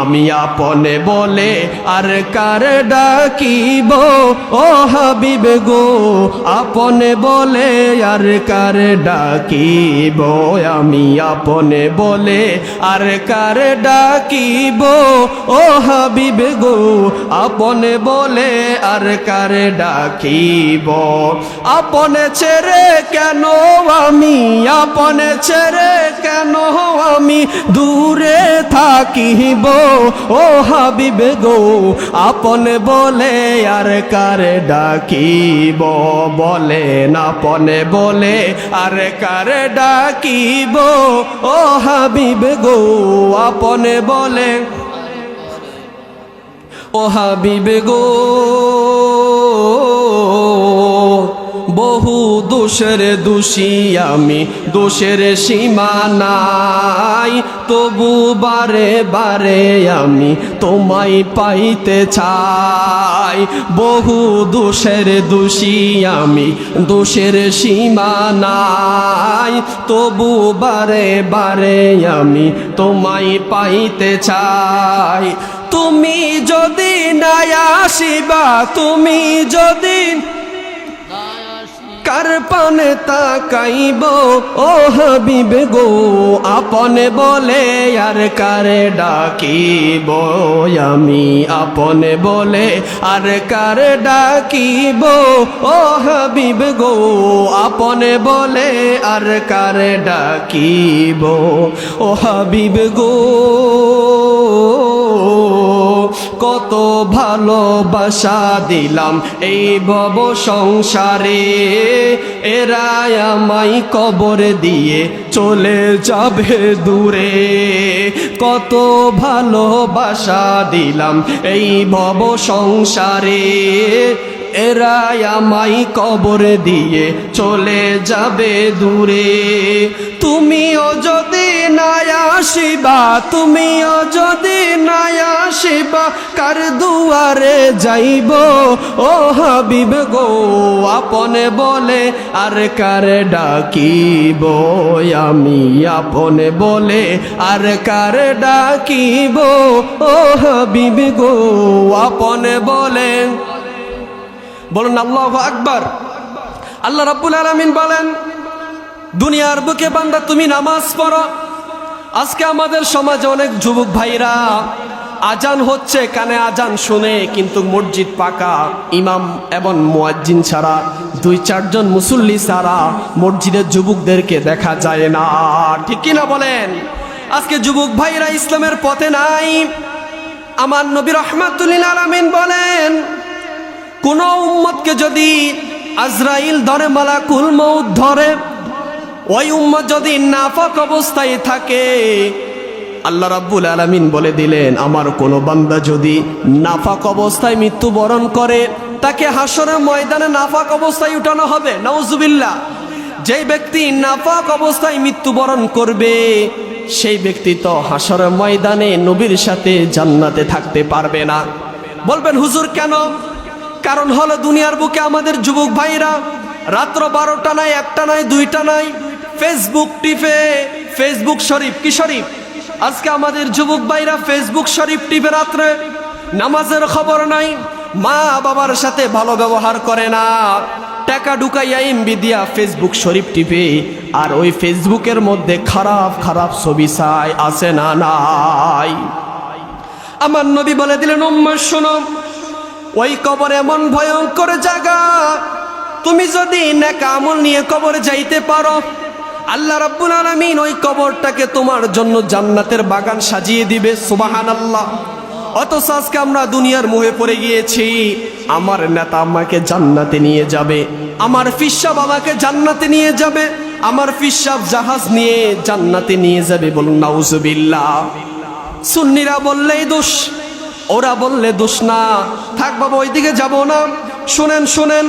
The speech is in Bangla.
আমি আপনে বলে আর কার ডাকিব ও হাবিব গো, আপনে বলে আর কার ডাকিব, আমি আপনে বলে আর কার ডাকিব ও হাবিব গো, আপনে বলে আর কার ডাকিব। আপনে ছেড়ে কেন আমি, আপনে ছেড়ে কেন আমি দূরে থাকিব ও হাবিব গো, আপনে বলে আর কার ডাকিব, বলেন আপনে বলে আর কার ডাকিব ও হাবিব গো, আপনে বলে ও হাবিব গো। বহু দোষের দোষী আমি, দোষের সীমা নাই, তবু বারে বারে আমি তোমায় পাইতে চাই। বহু দোষের দোষী আমি, দোষের সীমা নাই, তবু বারে বারে আমি তোমায় পাইতে চাই। তুমি যদি না আসিবা, তুমি যদি কার পানে তাকাইব ও হাবিব গো, আপনে বলে আর কারে ডাকিব, আমি আপনে বলে আর কারে ডাকিব ও হাবিব গো, আপনে বলে আর কারে ডাকিব ও হাবিব গো। কত ভালোবাসা দিলাম এই ভব সংসারে, এরা আমায় কবর দিয়ে চলে যাবে দূরে। কত ভালোবাসা দিলাম এই ভব সংসারে, এরা আমায় কবর দিয়ে চলে যাবে দূরে। তুমিও যদি না আসিবা, তুমিও যদি না আসিবা, কার দুয়ারে যাইব ও হাবিব গো, আপনে বলে আর কার ডাকিব, আমি আপনে বলে আর কার ডাকিব ও হাবিব গো, আপনে বলে। বলুন আল্লাহু আকবার। আল্লাহ রাব্বুল আলামিন বলেন, দুনিয়ার বুকে বান্দা তুমি নামাজ পড়ো। আজকে আমাদের সমাজে অনেক যুবক ভাইরা আজান হচ্ছে, কানে আজান শুনে, কিন্তু মসজিদ পাকা, ইমাম এবং মুয়াজ্জিন ছাড়া, 2-4 জন মুসল্লি ছাড়া মসজিদের যুবকদেরকে দেখা যায় না। ঠিক কিনা বলেন? আজকে যুবক ভাইরা ইসলামের পথে নাই। আমার নবী রাহমাতুল লিল আলামিন বলেন, কোন উম্মতকে যদি আজরাইল ধরে, মালাকুল মউত ধরে, ওই উম্মত যদি নাফাক অবস্থায় থাকে, আল্লাহ রাব্বুল আলামিন বলে দিলেন, আমার কোন বান্দা যদি নাফাক অবস্থায় মৃত্যুবরণ করে, তাকে হাসরের ময়দানে নাফাক অবস্থায় উঠানো হবে। নাউজুবিল্লাহ। যেই ব্যক্তি নাফাক অবস্থায় মৃত্যুবরণ করবে, সেই ব্যক্তি তো হাসরের ময়দানে নবীর সাথে জান্নাতে থাকতে পারবে না। বলবেন হুজুর কেন? কারণ হলো দুনিয়ার বুকে আমাদের যুবক ভাইরা রাত্র 12টা নাই, 1টা নাই, 2টা নাই, ফেসবুক টিপে, ফেসবুক শরীফ, কি শরীফ? আজকে আমাদের যুবক ভাইরা ফেসবুক শরীফ টিপে রাত্রে, নামাজের খবর নাই, মা বাবার সাথে ভালো ব্যবহার করে না, টাকা ঢুকাইয়া এমবি দিয়া ফেসবুক শরীফ টিপে, আর ওই ফেসবুকের মধ্যে খারাপ খারাপ ছবি চাই, আছে না নাই? আমার নবী বলে দিলেন, উম্মত শোনো, ওই কবর এমন ভয়ঙ্কর জায়গা, তুমি যদি নেক আমল নিয়ে কবরে যাইতে পারো, আল্লাহ রাব্বুল আলামিন ওই কবরটাকে তোমার জন্য জান্নাতের বাগান সাজিয়ে দিবে। সুবহানাল্লাহ। অথচ আজকে আমরা দুনিয়ার মোহে পড়ে গিয়েছি। আমার নেতা আমাকে জান্নাতে নিয়ে যাবে, আমার ফিসাব আমাকে জান্নাতে নিয়ে যাবে, আমার ফিসাব জাহাজ নিয়ে জান্নাতে নিয়ে যাবে। বলুন নাউজুবিল্লাহ। সুন্নিরা বললেই দোষ, ওরা বললে দোষ না। থাক বাবা, ওইদিকে যাব না। শুনেন শুনেন।